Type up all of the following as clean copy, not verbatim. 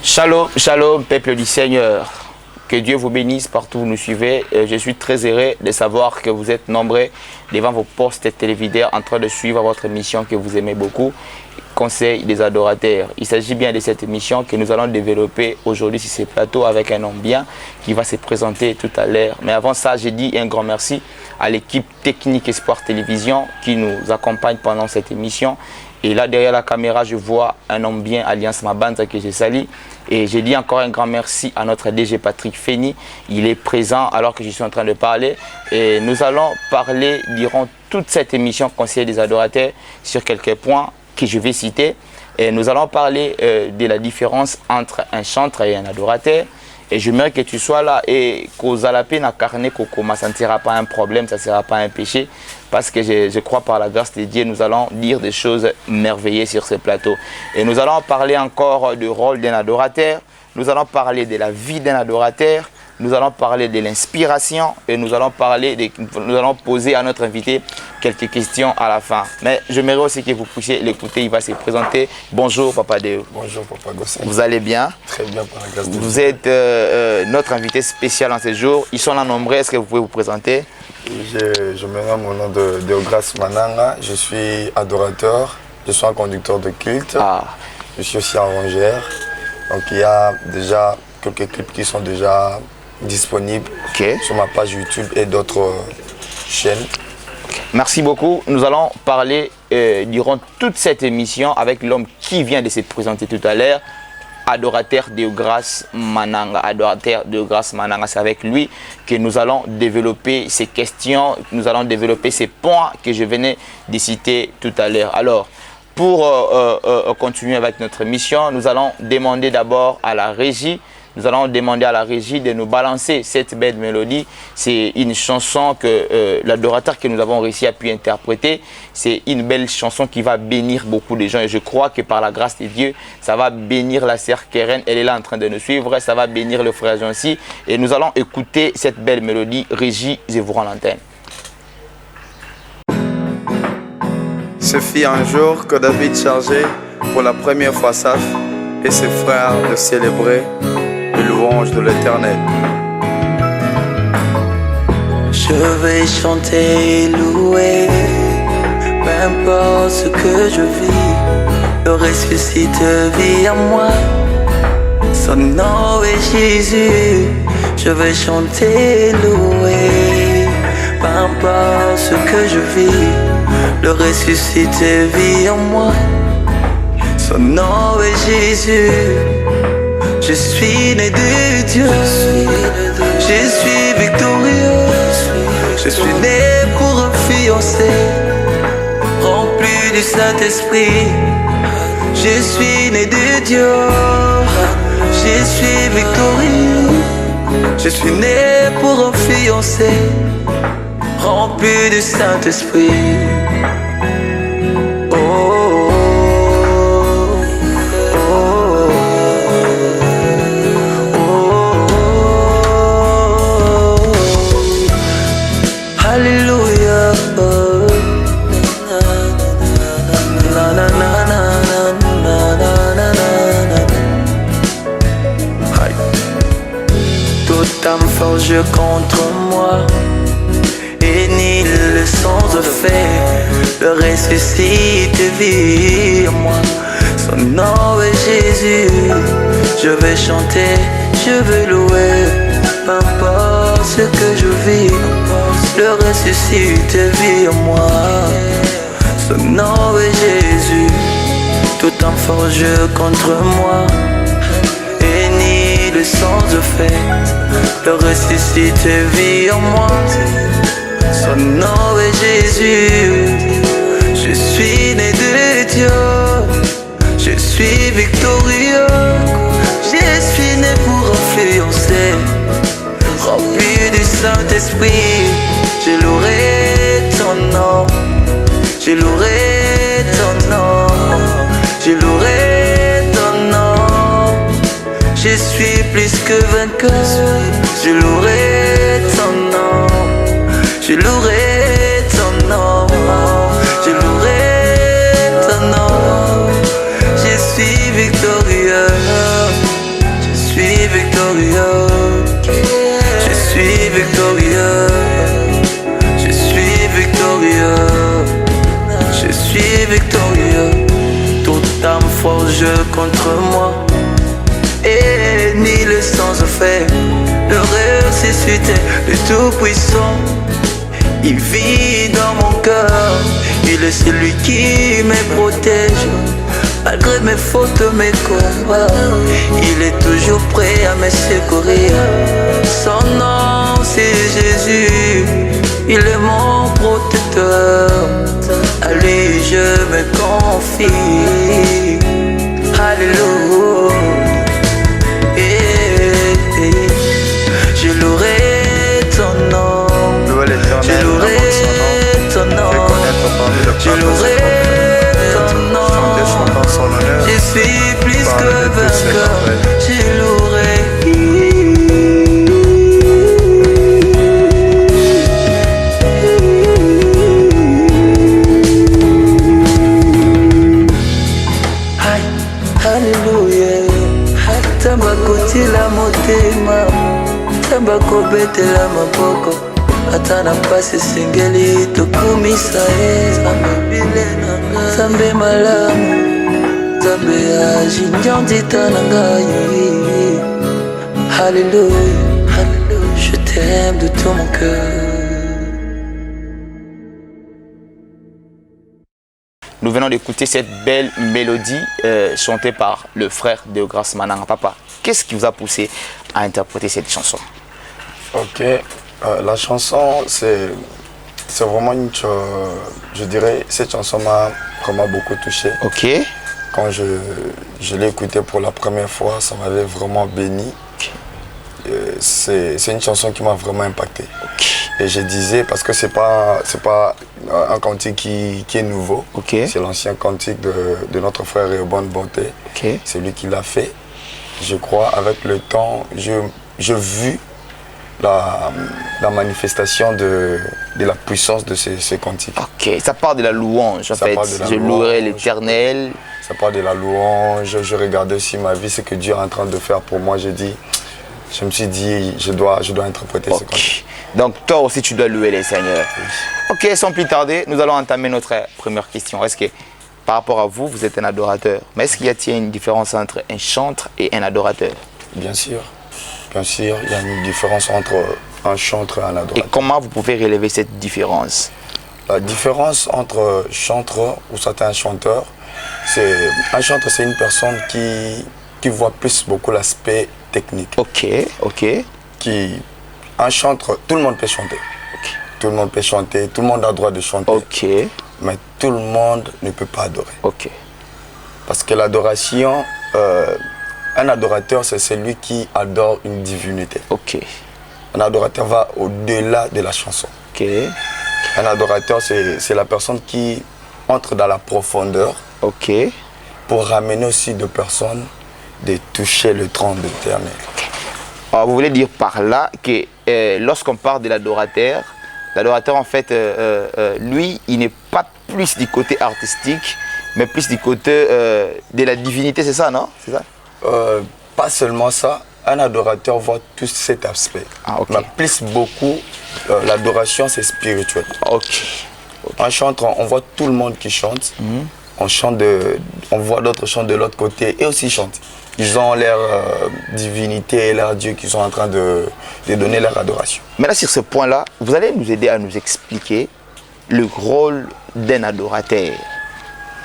Shalom, shalom, peuple du Seigneur. Que Dieu vous bénisse partout où vous nous suivez. Je suis très heureux de savoir que vous êtes nombreux devant vos postes téléviseurs en train de suivre votre émission que vous aimez beaucoup, Conseil des adorateurs. Il s'agit bien de cette émission que nous allons développer aujourd'hui sur ces plateaux avec un homme bien qui va se présenter tout à l'heure. Mais avant ça, j'ai dit un grand merci à l'équipe technique Espoir Télévision qui nous accompagne pendant cette émission. Et là, derrière la caméra, je vois un homme bien, Alliance Mabanda, que je salue. Et je dis encore un grand merci à notre DG Patrick Feni. Il est présent alors que je suis en train de parler. Et nous allons parler durant toute cette émission Conseil des adorateurs sur quelques points que je vais citer. Et nous allons parler de la différence entre un chanteur et un adorateur. Et j'aimerais que tu sois là et qu'aux alapés n'a carné qu'au ça ne sera pas un problème, ça ne sera pas un péché. Parce que je crois par la grâce de Dieu, nous allons dire des choses merveilleuses sur ce plateau. Et nous allons parler encore du rôle d'un adorateur. Nous allons parler de la vie d'un adorateur. Nous allons parler de l'inspiration et nous allons poser à notre invité quelques questions à la fin. Mais j'aimerais aussi que vous puissiez l'écouter, il va se présenter. Bonjour Papa Deo. Bonjour Papa Gossin. Vous allez bien? Très bien par la grâce de Dieu. Vous êtes notre invité spécial en ce jour. Ils sont là nombreux, est-ce que vous pouvez vous présenter? Je me nomme au nom de Deogras Mananga, je suis adorateur, je suis un conducteur de culte, je suis aussi arrangeur. Donc il y a déjà quelques clips qui sont déjà disponible sur ma page YouTube et d'autres chaînes. Merci beaucoup. Nous allons parler durant toute cette émission avec l'homme qui vient de se présenter tout à l'heure, adorateur Deogras Mananga. Adorateur Deogras Mananga, c'est avec lui que nous allons développer ces questions, nous allons développer ces points que je venais de citer tout à l'heure. Alors, pour continuer avec notre mission, nous allons demander d'abord à la régie. Nous allons demander à la régie de nous balancer cette belle mélodie. C'est une chanson que l'adorateur que nous avons réussi à pu interpréter. C'est une belle chanson qui va bénir beaucoup de gens. Et je crois que par la grâce de Dieu, ça va bénir la sœur Keren. Elle est là en train de nous suivre. Ça va bénir le frère Jean-Ci. Et nous allons écouter cette belle mélodie. Régie, je vous rends l'antenne. Ce fut un jour que David chargeait pour la première fois Saf et ses frères de célébrer les louanges de l'Éternel. Je vais chanter et louer, peu importe ce que je vis, le ressuscite vit en moi. Son nom est Jésus. Je vais chanter et louer, peu importe ce que je vis, le ressuscite vit en moi. Son nom est Jésus. Je suis né de Dieu, je suis victorieux, je suis né pour un fiancé, rempli du Saint-Esprit. Je suis né de Dieu, je suis victorieux, je suis né pour un fiancé, rempli du Saint-Esprit. Forge contre moi et ni le sang de fait, le ressuscite vit en moi. Son nom est Jésus. Je vais chanter, je vais louer, peu importe ce que je vis, le ressuscite vit en moi. Son nom est Jésus. Tout en forge contre moi et ni le sang de fait, le ressuscite vit en moi. Son nom est Jésus. Je suis né de Dieu, je suis victorieux, je suis né pour un fiancé, rempli du Saint-Esprit. Je louerai ton nom, je louerai ton nom, je louerai ton nom. Je suis plus que vainqueur. Je louerai ton nom, je louerai ton nom, je louerai ton nom. Je suis victorieux. jeu contre moi. Et ni le sans effet, le ressuscité, le tout-puissant. Il vit dans mon cœur, il est celui qui me protège. Malgré mes fautes, mes combats, il est toujours prêt à me secourir. Son nom c'est Jésus, il est mon protecteur. À lui je me confie. Alléluia. Je louerai ton nom. Je louerai ton nom. Je louerai ton nom. Je suis plus que vainqueur. Je louerai. Alléluia. Tambakotila motema, tambakobetela maboko. Atana pasi singeli tokumisa Zambe malamu, Zambe ajinjandita nangayi. Alléluia, Alléluia, je t'aime de tout mon cœur. Nous venons d'écouter cette belle mélodie chantée par le frère Deogrâce Mananga. Papa, qu'est-ce qui vous a poussé à interpréter cette chanson? Ok, la chanson, c'est vraiment une chose, je dirais, cette chanson m'a vraiment beaucoup touché. Ok. Quand je l'ai écoutée pour la première fois, ça m'avait vraiment béni. C'est une chanson qui m'a vraiment impacté. Okay. Et je disais, parce que c'est pas un cantique qui est nouveau, okay. C'est l'ancien cantique de notre frère Réobonne Bonté, okay. C'est lui qui l'a fait. Je crois, avec le temps, j'ai vu la manifestation de la puissance de ce cantique. Ok, ça part de la louange en fait. Je louerai l'Éternel. Ça part de la louange, je regardais aussi ma vie, ce que Dieu est en train de faire pour moi. Je me suis dit, je dois interpréter ce cantique. Donc toi aussi tu dois louer les seigneurs. Oui. Ok, sans plus tarder, nous allons entamer notre première question. Est-ce que par rapport à vous, vous êtes un adorateur, mais est-ce qu'il y a une différence entre un chanteur et un adorateur? Bien sûr. Bien sûr, il y a une différence entre un chanteur et un adorateur. Et comment vous pouvez relever cette différence? La différence entre chanteur ou certains chanteurs, c'est un chanteur, c'est une personne qui voit plus beaucoup l'aspect technique. Ok, ok. Un chanteur, tout le monde peut chanter. Okay. Tout le monde peut chanter, tout le monde a le droit de chanter. Ok. Mais tout le monde ne peut pas adorer. Ok. Parce que l'adoration, un adorateur, c'est celui qui adore une divinité. Ok. Un adorateur va au-delà de la chanson. Ok. Un adorateur, c'est la personne qui entre dans la profondeur. Ok. Pour ramener aussi deux personnes de toucher le trône de l'Éternel. Okay. Alors, vous voulez dire par là que lorsqu'on parle de l'adorateur en fait, lui, il n'est pas plus du côté artistique, mais plus du côté de la divinité, c'est ça, non? C'est ça? Pas seulement ça, un adorateur voit tout cet aspect. Ah, okay. Mais plus beaucoup, l'adoration c'est spirituel. Okay. En chantant, on voit tout le monde qui chante. On voit d'autres chanter de l'autre côté et aussi chanter. Ils ont leur divinité et leur Dieu qui sont en train de donner leur adoration. Mais là, sur ce point-là, vous allez nous aider à nous expliquer le rôle d'un adorateur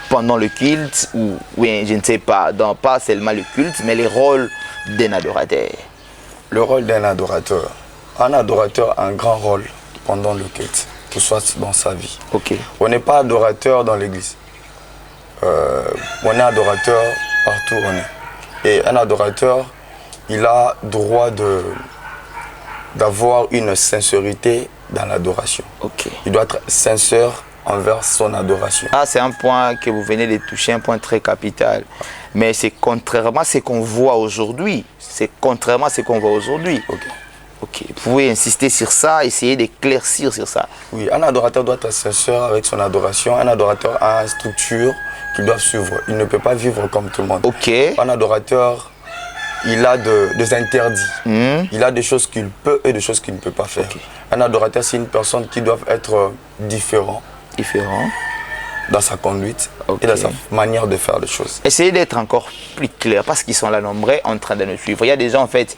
pendant le culte, ou oui, je ne sais pas, pas seulement le culte, mais le rôle d'un adorateur. Le rôle d'un adorateur. Un adorateur a un grand rôle pendant le culte, que ce soit dans sa vie. Okay. On n'est pas adorateur dans l'église. On est adorateur partout où on est. Et un adorateur, il a droit d'avoir une sincérité dans l'adoration. Okay. Il doit être sincère envers son adoration. Ah, c'est un point que vous venez de toucher, un point très capital. Mais c'est contrairement à ce qu'on voit aujourd'hui. C'est contrairement à ce qu'on voit aujourd'hui. Okay. Ok, vous pouvez insister sur ça, essayer d'éclaircir sur ça. Oui, un adorateur doit être sincère avec son adoration. Un adorateur a une structure qu'il doit suivre. Il ne peut pas vivre comme tout le monde. Ok. Un adorateur, il a des interdits. Il a des choses qu'il peut et des choses qu'il ne peut pas faire. Okay. Un adorateur, c'est une personne qui doit être différent. Différent. dans sa conduite et dans sa manière de faire les choses. Essayez d'être encore plus clair parce qu'ils sont là nombreux en train de nous suivre. Il y a des gens en fait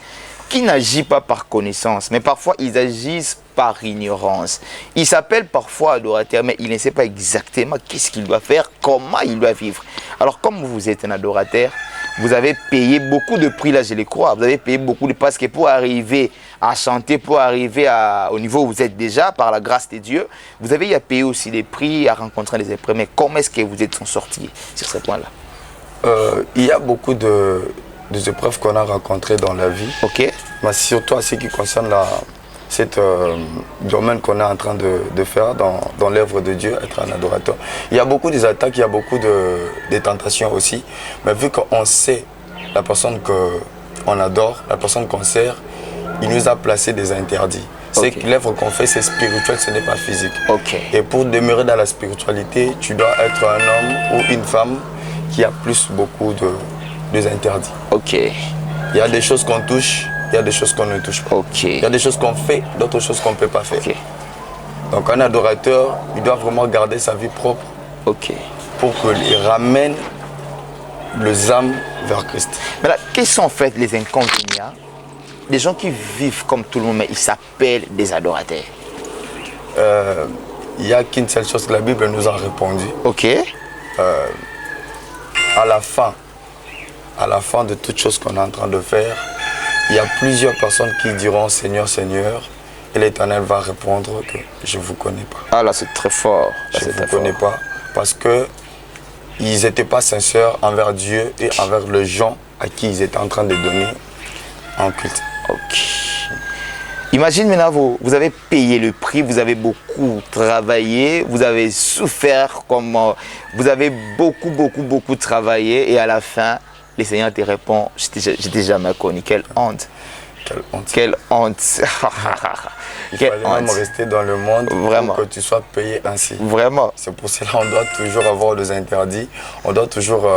qui n'agissent pas par connaissance, mais parfois ils agissent par ignorance. Ils s'appellent parfois adorateurs, mais ils ne savent pas exactement qu'est-ce qu'il doit faire, comment il doit vivre. Alors comme vous êtes un adorateur, vous avez payé beaucoup de prix, là je le crois, vous avez payé beaucoup de prix parce que pour arriver à chanter, pour arriver au niveau où vous êtes déjà, par la grâce de Dieu, vous avez payé aussi des prix, à rencontrer des épreuves. Mais comment est-ce que vous êtes sortis sur ce point-là? Il y a beaucoup des épreuves qu'on a rencontrées dans la vie, mais surtout à ce qui concerne cet domaine qu'on est en train de faire dans l'œuvre de Dieu, être un adorateur. Il y a beaucoup des attaques, il y a beaucoup de tentations aussi, mais vu qu'on sait la personne qu'on adore, la personne qu'on sert, il nous a placé des interdits. C'est que l'œuvre qu'on fait, c'est spirituel, ce n'est pas physique. Et pour demeurer dans la spiritualité, tu dois être un homme ou une femme qui a beaucoup de interdits. Il y a des choses qu'on touche, il y a des choses qu'on ne touche pas. Il y a des choses qu'on fait, d'autres choses qu'on ne peut pas faire. Donc un adorateur, il doit vraiment garder sa vie propre pour qu'il ramène les âmes vers Christ. Mais là, quels sont en fait les inconvénients des gens qui vivent comme tout le monde, mais ils s'appellent des adorateurs? Il n'y a qu'une seule chose que la Bible nous a répondu. À la fin de toute chose qu'on est en train de faire, il y a plusieurs personnes qui diront Seigneur, Seigneur, et l'Éternel va répondre que je ne vous connais pas. Ah là, c'est très fort. Je ne vous connais pas parce qu'ils n'étaient pas sincères envers Dieu et envers les gens à qui ils étaient en train de donner en culte. Imagine maintenant, vous avez payé le prix, vous avez beaucoup travaillé, vous avez souffert, vous avez beaucoup travaillé et à la fin, le Seigneur te répond, je t'ai jamais connu. Quelle honte. Quelle honte. Il fallait même rester dans le monde pour que tu sois payé ainsi. C'est pour cela qu'on doit toujours avoir des interdits. On doit toujours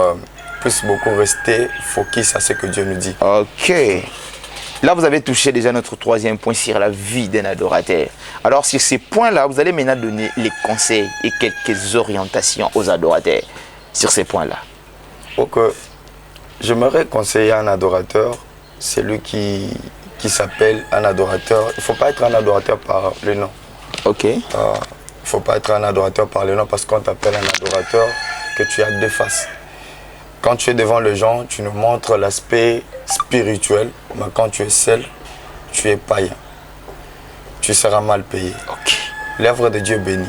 beaucoup rester focus à ce que Dieu nous dit. Là, vous avez touché déjà notre troisième point sur la vie d'un adorateur. Alors, sur ces points-là, vous allez maintenant donner les conseils et quelques orientations aux adorateurs sur ces points-là. J'aimerais conseiller un adorateur, celui qui s'appelle un adorateur. Il ne faut pas être un adorateur par le nom. Il ne faut pas être un adorateur par le nom parce qu'on t'appelle un adorateur que tu as deux faces. Quand tu es devant les gens, tu nous montres l'aspect spirituel, mais quand tu es seul, tu es païen. Tu seras mal payé. L'œuvre de Dieu bénit.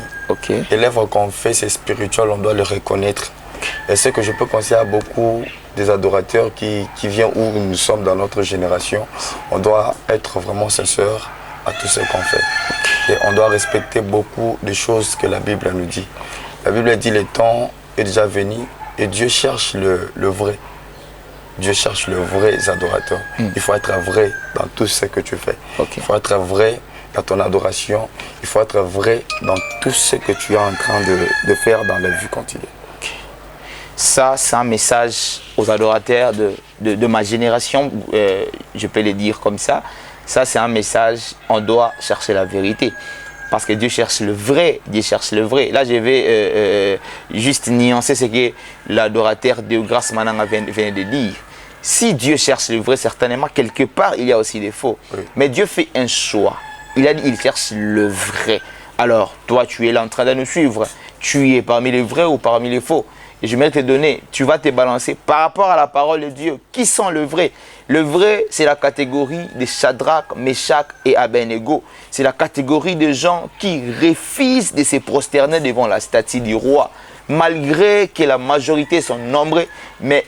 Et l'œuvre qu'on fait, c'est spirituel, on doit le reconnaître. Et ce que je peux conseiller à beaucoup des adorateurs qui viennent où nous sommes dans notre génération, on doit être vraiment sincère à tout ce qu'on fait. Et on doit respecter beaucoup de choses que la Bible nous dit. La Bible dit le temps est déjà venu et Dieu cherche le vrai. Dieu cherche le vrai adorateur. Il faut être vrai dans tout ce que tu fais. Il faut être vrai dans ton adoration. Il faut être vrai dans tout ce que tu es en train de faire dans la vie continue. Ça, c'est un message aux adorateurs de ma génération, je peux le dire comme ça. Ça, c'est un message, on doit chercher la vérité. Parce que Dieu cherche le vrai, Dieu cherche le vrai. Là, je vais juste nuancer ce que l'adorateur de Grâce Mananga vient de dire. Si Dieu cherche le vrai, certainement, quelque part, il y a aussi des faux. Mais Dieu fait un choix. Il a dit, il cherche le vrai. Alors, toi, tu es là en train de nous suivre. Tu es parmi les vrais ou parmi les faux. Et je vais te donner, tu vas te balancer par rapport à la parole de Dieu. Qui sont le vrai? Le vrai, c'est la catégorie de Shadrach, Meshach et Abednego. C'est la catégorie de gens qui refusent de se prosterner devant la statue du roi. Malgré que la majorité sont nombreux, mais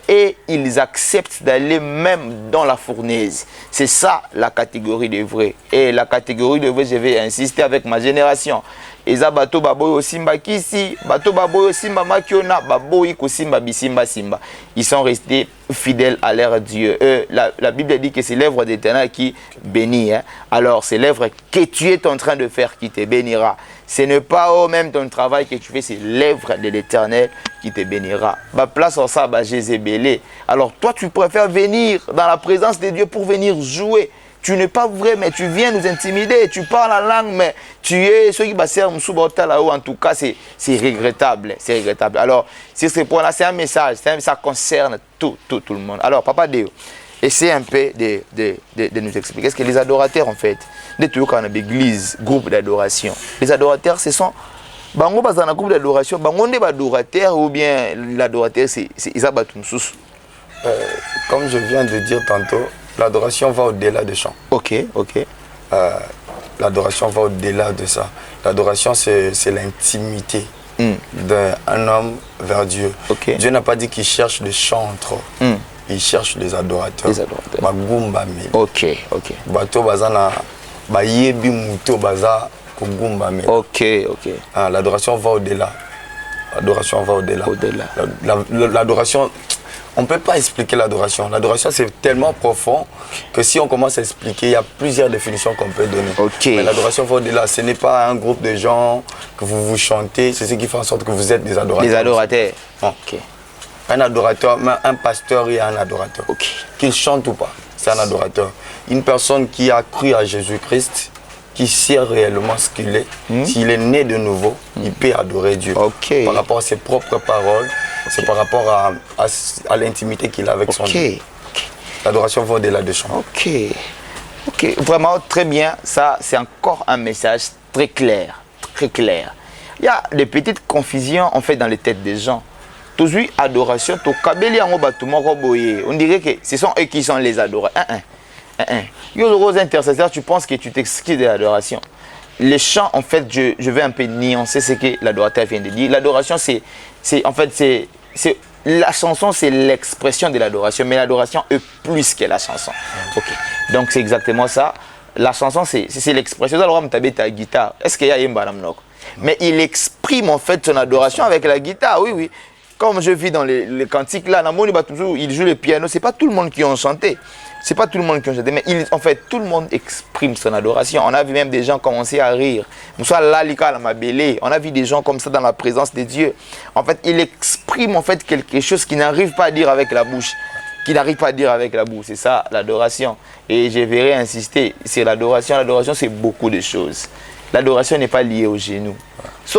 ils acceptent d'aller même dans la fournaise. C'est ça la catégorie de vrai. Et la catégorie de vrai, je vais insister avec ma génération. Eza bato baboyo simba kisi, bato baboyo simba makiona, baboyi ko simba bisimba simba. Ils sont restés fidèles à leur Dieu. La Bible dit que c'est l'œuvre d'Éternel qui bénit. Alors c'est l'œuvre que tu es en train de faire qui te bénira. Ce n'est pas même ton travail que tu fais, c'est l'œuvre de l'Éternel qui te bénira. Bah place en ça, bah Jézébélé. Alors toi tu préfères venir dans la présence de Dieu pour venir jouer. tu n'es pas vrai, mais tu viens nous intimider, tu parles la langue, mais tu es ceux qui passent là-haut. En tout cas, c'est regrettable. C'est regrettable. Alors, sur ce point-là, c'est un message. Ça concerne tout le monde. Alors, Papa Deo, essaie un peu de nous expliquer. Est-ce que les adorateurs, en fait, de tout quand on a l'église, groupe d'adoration, les adorateurs, ce sont. Bango dans un groupe d'adoration, bango n'est pas adorateur ou bien l'adorateur, c'est Isabatum Sous. Comme je viens de dire tantôt, l'adoration va au-delà des chants. Ok. L'adoration va au-delà de ça. L'adoration, c'est l'intimité d'un homme vers Dieu. Okay. Dieu n'a pas dit qu'il cherche des chantres. Il cherche des adorateurs. Ok. Bato bazana bayebi muto baza kugumba me. Ok. L'adoration va au-delà. L'adoration va au-delà. L'adoration, on ne peut pas expliquer l'adoration. L'adoration, c'est tellement profond que si on commence à expliquer, il y a plusieurs définitions qu'on peut donner. Mais l'adoration va au-delà. Ce n'est pas un groupe de gens que vous chantez. C'est ce qui fait en sorte que vous êtes des adorateurs. Des adorateurs. Ok. Un adorateur, un pasteur et un adorateur. Qu'il chante ou pas, c'est un adorateur. Une personne qui a cru à Jésus-Christ, qui sait réellement ce qu'il est, s'il est né de nouveau, il peut adorer Dieu. Par rapport à ses propres paroles, c'est par rapport à l'intimité qu'il a avec son Dieu. L'adoration va au-delà des chants. Ok, vraiment très bien. Ça, c'est encore un message très clair. Il y a des petites confusions en fait dans les têtes des gens. Toujours adoration, on dirait que ce sont eux qui sont les adorateurs. Aux intercesseurs, tu penses que tu t'excuses de l'adoration. Les chants, en fait, je vais un peu nuancer ce que l'adorateur vient de dire. L'adoration, la chanson, c'est l'expression de l'adoration, mais l'adoration est plus que la chanson. Donc c'est exactement ça. La chanson, c'est l'expression. Alors, on tape ta guitare. Est-ce qu'il y a un mais il exprime en fait son adoration avec la guitare, oui. Comme je vis dans les cantiques là, il joue le piano. C'est pas tout le monde qui a chanté. Mais en fait, tout le monde exprime son adoration. On a vu même des gens commencer à rire. On a vu des gens comme ça dans la présence de Dieu. En fait, il exprime en fait quelque chose qu'il n'arrive pas à dire avec la bouche. C'est ça l'adoration. Et je verrai insister sur l'adoration. L'adoration, c'est beaucoup de choses. L'adoration n'est pas liée au genou. Si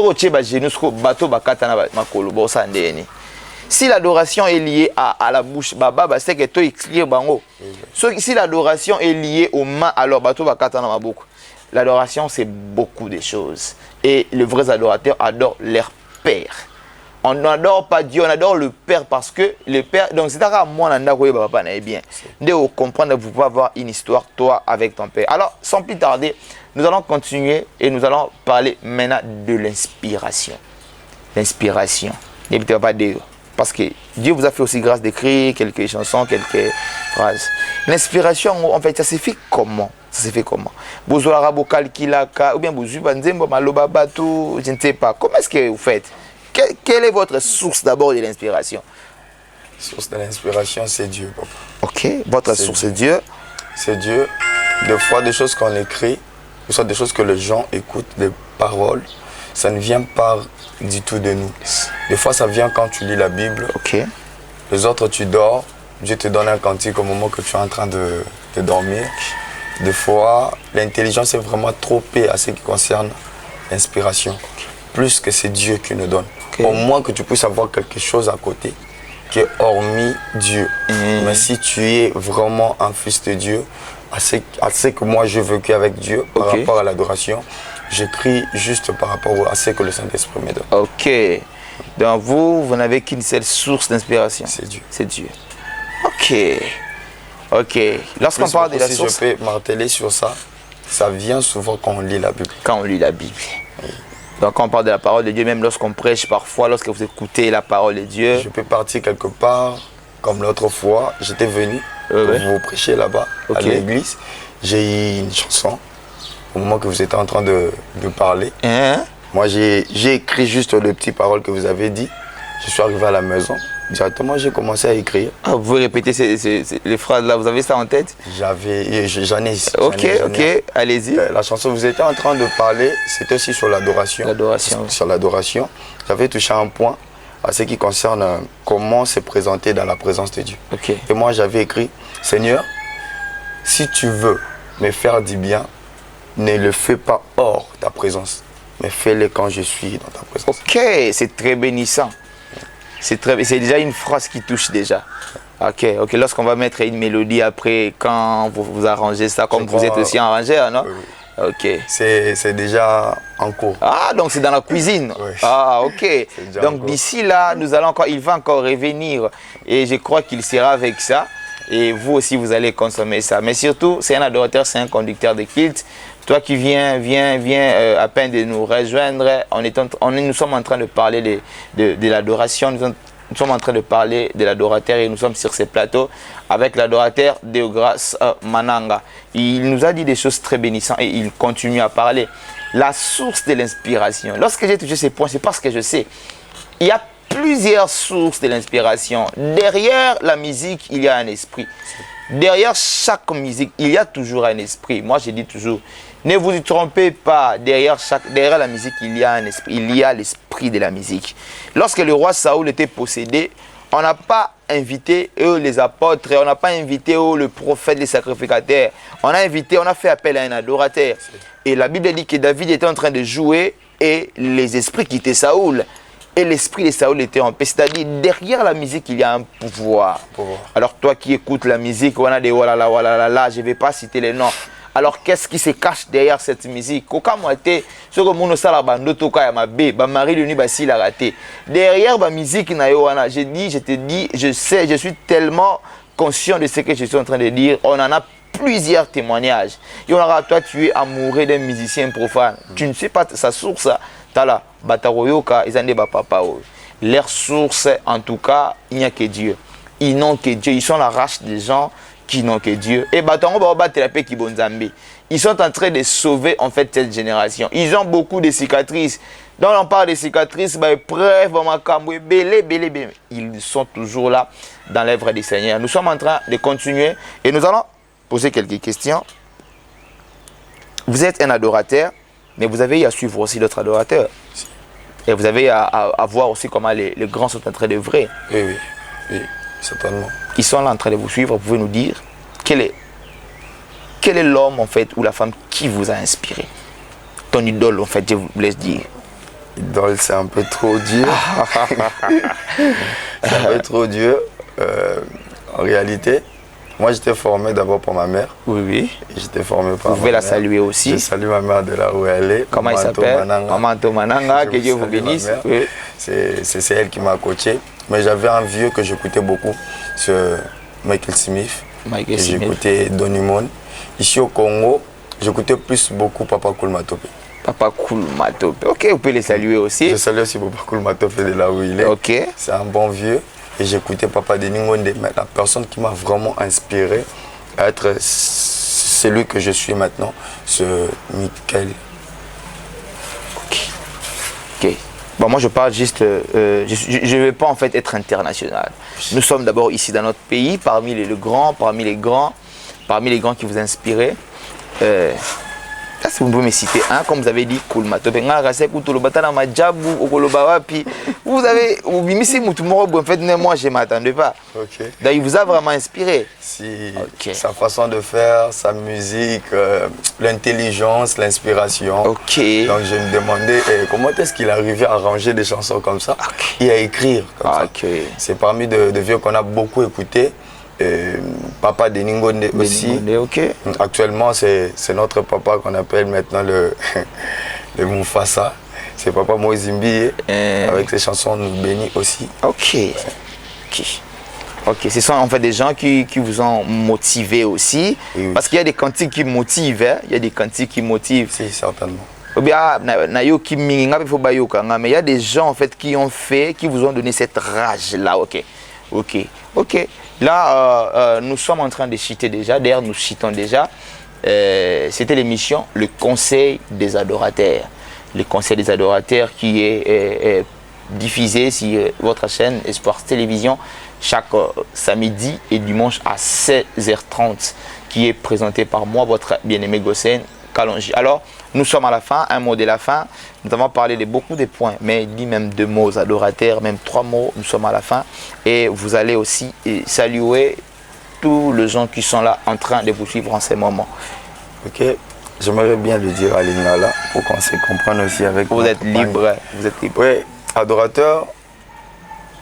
l'adoration est liée à la bouche, c'est que tu écris bango. Si l'adoration est liée aux mains, alors l'adoration, c'est beaucoup de choses. Et les vrais adorateurs adorent leur Père. On n'adore pas Dieu, on adore le Père parce que le Père. Donc, c'est à moi, bien. Dès vous comprendre, vous pouvez avoir une histoire, toi, avec ton Père. Alors, sans plus tarder, nous allons continuer et nous allons parler maintenant de l'inspiration. L'inspiration. Parce que Dieu vous a fait aussi grâce d'écrire quelques chansons, quelques phrases. L'inspiration, en fait, ça se fait comment? Vous ou bien vous je ne sais pas. Comment est-ce que vous faites? Quelle est votre source d'abord de l'inspiration? La source de l'inspiration, c'est Dieu, papa. Ok, votre source, c'est Dieu. C'est Dieu. Des fois, des choses qu'on écrit, ou soit des choses que les gens écoutent, des paroles, ça ne vient pas du tout de nous. Des fois, ça vient quand tu lis la Bible. Les autres, tu dors. Dieu te donne un cantique au moment que tu es en train de dormir. Des fois, l'intelligence est vraiment trop peu à ce qui concerne l'inspiration. Plus que c'est Dieu qui nous donne. Au moins que tu puisses avoir quelque chose à côté qui est hormis Dieu. Mais si tu es vraiment un fils de Dieu, à ce que moi j'ai vécu avec Dieu par rapport à l'adoration, j'écris juste par rapport à ce que le Saint-Esprit me donne. Ok. Donc vous n'avez qu'une seule source d'inspiration. C'est Dieu. C'est Dieu. Ok. Lorsqu'on parle de la source... Si je peux marteler sur ça, ça vient souvent quand on lit la Bible. Donc quand on parle de la parole de Dieu, même lorsqu'on prêche parfois, lorsque vous écoutez la parole de Dieu... Je peux partir quelque part, comme l'autre fois, j'étais venu vous prêcher là-bas, à l'église. J'ai eu une chanson, au moment que vous étiez en train de parler. Moi, j'ai écrit juste les petites paroles que vous avez dit. Je suis arrivé à la maison, directement j'ai commencé à écrire. Vous répétez les phrases là, vous avez ça en tête? J'en ai ici. Ok, allez-y. La chanson, vous étiez en train de parler, c'était aussi sur l'adoration. Sur l'adoration. J'avais touché un point à ce qui concerne comment se présenter dans la présence de Dieu. Et moi, j'avais écrit, Seigneur, si tu veux Mais faire du bien, ne le fais pas hors ta présence, mais fais-le quand je suis dans ta présence. Ok, c'est très bénissant. C'est déjà une phrase qui touche déjà. Ok. Lorsqu'on va mettre une mélodie après, quand vous arrangez ça, comme vous êtes aussi arrangeur, non? Oui. Ok. C'est déjà en cours. Ah, donc c'est dans la cuisine. Oui. Ah, ok. Donc d'ici là, il va encore revenir. Et je crois qu'il sera avec ça. Et vous aussi, vous allez consommer ça. Mais surtout, c'est un adorateur, c'est un conducteur de culte. Toi qui viens à peine de nous rejoindre, nous sommes en train de parler de l'adoration. Nous sommes en train de parler de l'adorateur et nous sommes sur ce plateau avec l'adorateur Deogras Mananga. Il nous a dit des choses très bénissantes et il continue à parler. La source de l'inspiration. Lorsque j'ai touché ces points, c'est parce que je sais. Il y a plusieurs sources de l'inspiration. Derrière la musique, il y a un esprit. Derrière chaque musique, il y a toujours un esprit. Moi, je dis toujours, ne vous y trompez pas. Derrière la musique, il y a un esprit. Il y a l'esprit de la musique. Lorsque le roi Saoul était possédé, on n'a pas invité eux les apôtres, on n'a pas invité eux le prophète, les sacrificateurs. On a fait appel à un adorateur. Et la Bible dit que David était en train de jouer et les esprits quittaient Saoul. Et l'esprit de Saoul était en paix. C'est-à-dire, derrière la musique, il y a un pouvoir. Alors, toi qui écoutes la musique, on a des walala, je ne vais pas citer les noms. Alors, qu'est-ce qui se cache derrière cette musique? Derrière la musique, je sais, je suis tellement conscient de ce que je suis en train de dire. On en a plusieurs témoignages. Et on aura, toi, tu es amoureux d'un musicien profane. Tu ne sais pas sa source. Tala, Bataroyoka, ils ont des papa. Leur source, en tout cas, il n'y a que Dieu. Ils n'ont que Dieu. Ils sont la race des gens qui n'ont que Dieu. Et ils sont en train de sauver en fait cette génération. Ils ont beaucoup de cicatrices. Dans on parle de cicatrices, ils sont toujours là dans l'œuvre du Seigneur. Nous sommes en train de continuer et nous allons poser quelques questions. Vous êtes un adorateur, mais vous avez à suivre aussi d'autres adorateurs. Et vous avez à voir aussi comment les grands sont en train d'œuvrer. Oui, certainement. Ils sont là en train de vous suivre. Vous pouvez nous dire quel est l'homme en fait ou la femme qui vous a inspiré? Ton idole en fait, je vous laisse dire. Idole, c'est un peu trop dur. C'est un peu trop dur. En réalité, moi j'étais formé d'abord par ma mère. Oui. J'étais formé par vous pouvez la saluer aussi. Je salue ma mère de là où elle est. Comment elle s'appelle? Maman Mananga, que Dieu vous bénisse. Oui. C'est elle qui m'a coaché. Mais j'avais un vieux que j'écoutais beaucoup, c'est Michael Smith. J'écoutais Donny Mon. Ici au Congo, j'écoutais beaucoup Papa Cool Matope. Papa Cool Matope. Ok, vous pouvez les saluer aussi. Je salue aussi Papa Cool Matope de là où il est. Ok. C'est un bon vieux. Et j'écoutais Papa Denis Ngonde, la personne qui m'a vraiment inspiré à être celui que je suis maintenant, ce Michael. Ok. Bon, moi je parle juste, je ne vais pas en fait être international. Nous sommes d'abord ici dans notre pays, parmi les grands qui vous inspirent. Si vous pouvez me citer un, comme vous avez dit, Cool Matope, vous avez, en fait, moi je ne m'attendais pas. Okay. Donc il vous a vraiment inspiré. Sa façon de faire, sa musique, l'intelligence, l'inspiration. Donc je me demandais comment est-ce qu'il arrivait à arranger des chansons comme ça et à écrire comme ça. C'est parmi de vieux qu'on a beaucoup écouté. Papa Denis Ngonde aussi. Actuellement, c'est notre papa qu'on appelle maintenant le Mufasa. C'est Papa Moïse Mbiye. Avec ses chansons nous bénit aussi. Ok. Ce sont en fait des gens qui vous ont motivé aussi. Oui. Parce qu'il y a des cantiques qui motivent. Hein? Il y a des cantiques qui motivent. Si, certainement. Mais il y a des gens en fait qui vous ont donné cette rage-là. Ok. Là, nous sommes en train de citer déjà, d'ailleurs nous citons déjà, c'était l'émission Le Conseil des Adorateurs. Le Conseil des Adorateurs qui est diffusé sur votre chaîne Espoir Télévision chaque samedi et dimanche à 16h30, qui est présenté par moi, votre bien-aimé Gossen Kalonji. Alors, nous sommes à la fin, un mot de la fin. Nous avons parlé de beaucoup de points, mais il dit même 2 mots aux adorateurs, même 3 mots. Nous sommes à la fin. Et vous allez aussi saluer tous les gens qui sont là en train de vous suivre en ce moment. Ok, j'aimerais bien le dire à Lingala pour qu'on se comprenne aussi avec. Vous êtes libre, vous êtes libre. Oui, adorateur,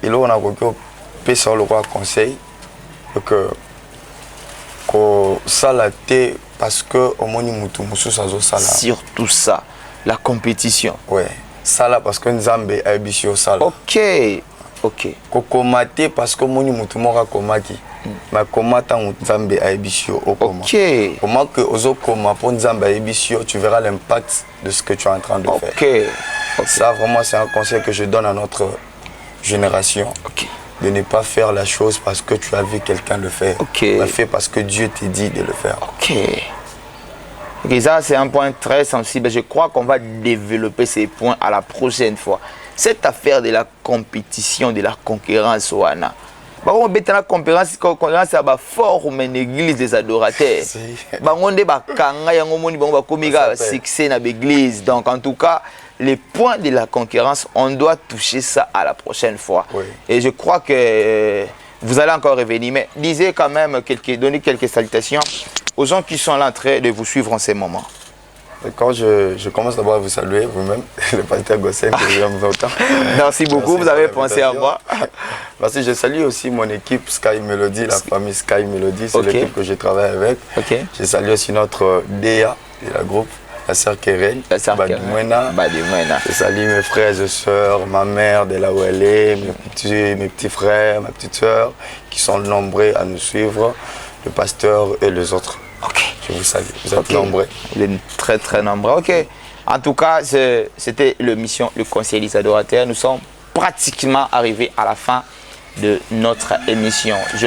il on a beaucoup sur le roi conseil que ça l'a été parce que au moins mutu musu sazo sala. Surtout ça, la compétition. Ouais, ça là parce que Nzambe aébissé au sala. Ok, ok. Kokomate parce que moni mutu mora komaki. Ma komata Nzambe aébissé au koma. Ok. Comment que ozo koma pour Nzambe aébissé, tu verras l'impact de ce que tu es en train de faire. Ok. Ça vraiment c'est un conseil que je donne à notre génération. Ok. De ne pas faire la chose parce que tu as vu quelqu'un le faire. Ok. Mais fais parce que Dieu t'a dit de le faire. Ok. Ok, ça c'est un point très sensible. Je crois qu'on va développer ces points à la prochaine fois. Cette affaire de la compétition, de la concurrence, Wana. On a la concurrence à la forme de l'église des adorateurs. On a succès dans l'église. Donc en tout cas, les points de la concurrence, on doit toucher ça à la prochaine fois. Oui. Et je crois que vous allez encore revenir. Mais disez quand même, donnez quelques salutations aux gens qui sont là en train de vous suivre en ces moments. Quand je commence d'abord à vous saluer, vous-même, le pasteur Gossen, que j'aime longtemps. Merci beaucoup, vous avez pensé à moi. Merci, je salue aussi mon équipe Sky Melody, la famille Sky Melody, c'est l'équipe que je travaille avec. Je salue aussi notre DA de la groupe, la sœur Keren, Badimwena. Je salue mes frères et sœurs, ma mère de là où elle est, mes petits frères, ma petite sœur, qui sont nombreux à nous suivre, le pasteur et les autres. Ok. Je vous salue, vous êtes nombreux. Vous êtes très très nombreux. Ok. En tout cas, c'était l'émission Le Conseil des adorateurs. Nous sommes pratiquement arrivés à la fin de notre émission. Je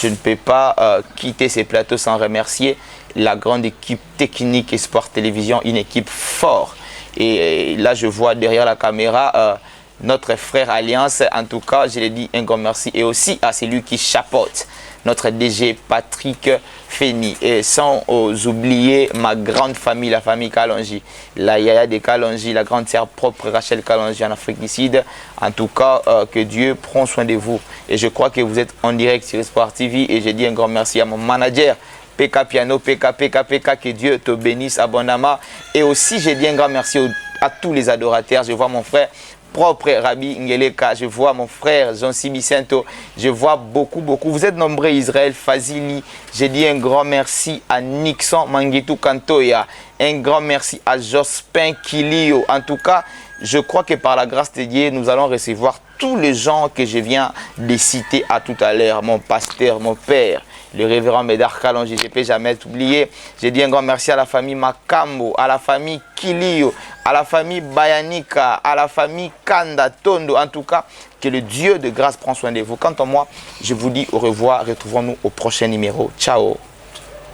ne peux pas quitter ces plateaux sans remercier la grande équipe technique et Sport Télévision, une équipe forte. Et là, je vois derrière la caméra notre frère Alliance. En tout cas, je l'ai dit, un grand merci. Et aussi à celui qui chapeaute, notre DG Patrick Feni. Et sans oublier ma grande famille, la famille Kalonji, la Yaya de Kalonji, la grande sœur propre Rachel Kalonji en Afrique du Sud. En tout cas, que Dieu prend soin de vous. Et je crois que vous êtes en direct sur Sport TV. Et je dis un grand merci à mon manager, PK Piano, PK, que Dieu te bénisse abondamment. Et aussi, je dis un grand merci à tous les adorateurs. Je vois mon frère propre Rabbi Ngeleka, je vois mon frère Jean-Si Bicento, je vois beaucoup. Vous êtes nombreux, Israël Fazili. J'ai dit un grand merci à Nixon Mangitu Kantoya, un grand merci à Jospin Kilio. En tout cas, je crois que par la grâce de Dieu, nous allons recevoir tous les gens que je viens de citer à tout à l'heure. Mon pasteur, mon père, le révérend Médard Kalonji, je ne peux jamais t'oublier. J'ai dit un grand merci à la famille Makambo, à la famille Kilio, à la famille Bayanika, à la famille Kanda Tondo. En tout cas, que le Dieu de grâce prenne soin de vous. Quant à moi, je vous dis au revoir. Retrouvons-nous au prochain numéro. Ciao.